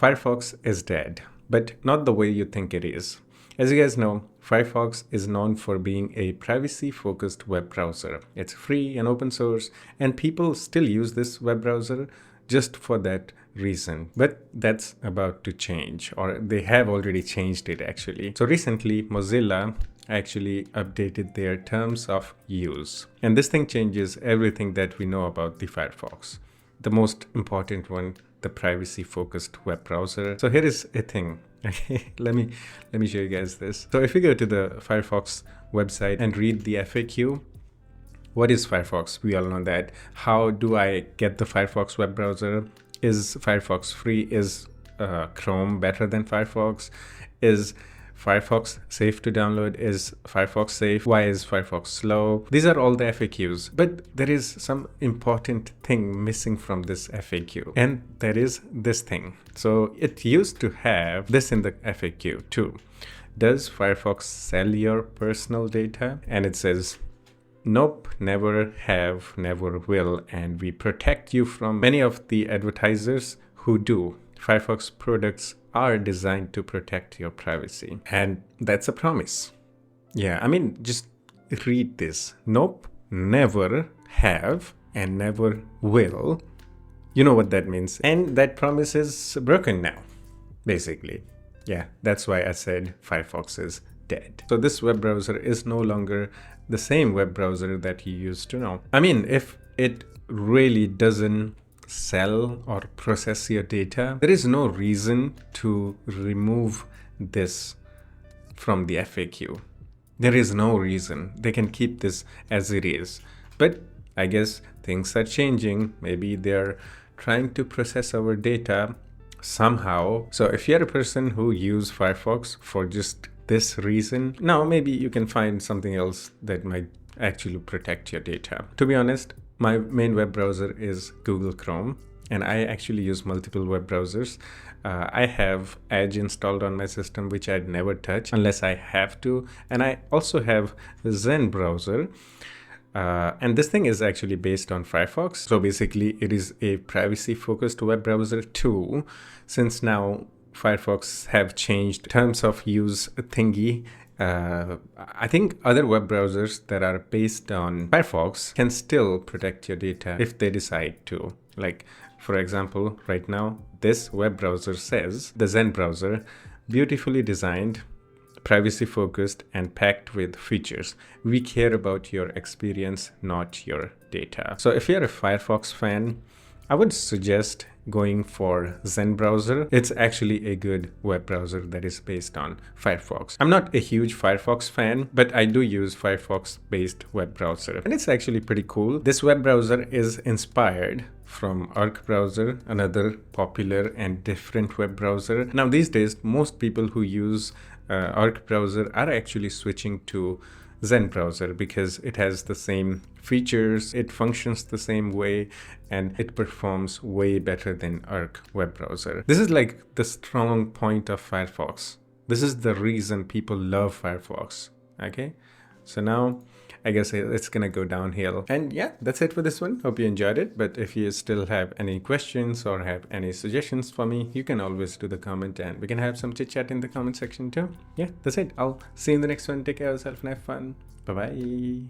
Firefox is dead, but not the way you think it is. As you guys know, Firefox is known for being a privacy-focused web browser. It's free and open source, and people still use this web browser just for that reason. But that's about to change, or they have already changed it actually. So recently, Mozilla actually updated their terms of use. And this thing changes everything that we know about the Firefox. The most important one, the privacy-focused web browser. So here is a thing. let me show you guys this. So if you go to the Firefox website and read the FAQ, what is Firefox? We all know that. How do I get the Firefox web browser? Is Firefox free? Is Chrome better than Firefox? Is Firefox safe to download? Is Firefox safe? Why is Firefox slow? These are all the FAQs, but there is some important thing missing from this FAQ, and that is this thing. So it used to have this in the FAQ too. Does Firefox sell your personal data? And it says, nope, never have, never will, and we protect you from many of the advertisers who do. Firefox products are designed to protect your privacy. And that's a promise. Yeah, I mean, just read this. Nope, never have, and never will. You know what that means. And that promise is broken now, basically. Yeah, that's why I said Firefox is dead. So this web browser is no longer the same web browser that you used to know. I mean, if it really doesn't sell or process your data, there is no reason to remove this from the FAQ. There is no reason. They can keep this as it is. But I guess things are changing. Maybe they're trying to process our data somehow. So if you're a person who uses Firefox for just this reason, now maybe you can find something else that might actually protect your data. To be honest, my main web browser is Google Chrome, and I actually use multiple web browsers. I have Edge installed on my system, which I'd never touch unless I have to. And I also have the Zen browser. And this thing is actually based on Firefox. So basically, it is a privacy-focused web browser too, since now Firefox have changed terms of use thingy. I think other web browsers that are based on Firefox can still protect your data if they decide to. Like, for example, right now, this web browser says, the Zen browser, beautifully designed, privacy-focused, and packed with features. We care about your experience, not your data. So if you're a Firefox fan, I would suggest going for Zen browser. It's actually a good web browser that is based on Firefox. I'm not a huge Firefox fan, but I do use Firefox-based web browser, and it's actually pretty cool. This web browser is inspired from R.I.P browser, another popular and different web browser. Now these days, most people who use R.I.P browser are actually switching to Zen browser because it has the same features, it functions the same way, and it performs way better than R.I.P web browser. This is like the strong point of Firefox. This is the reason people love Firefox. Okay, so now I guess it's gonna go downhill. And yeah, that's it for this one. Hope you enjoyed it. But if you still have any questions or have any suggestions for me, you can always do the comment and we can have some chit chat in the comment section too. Yeah, that's it. I'll see you in the next one. Take care of yourself and have fun. Bye bye.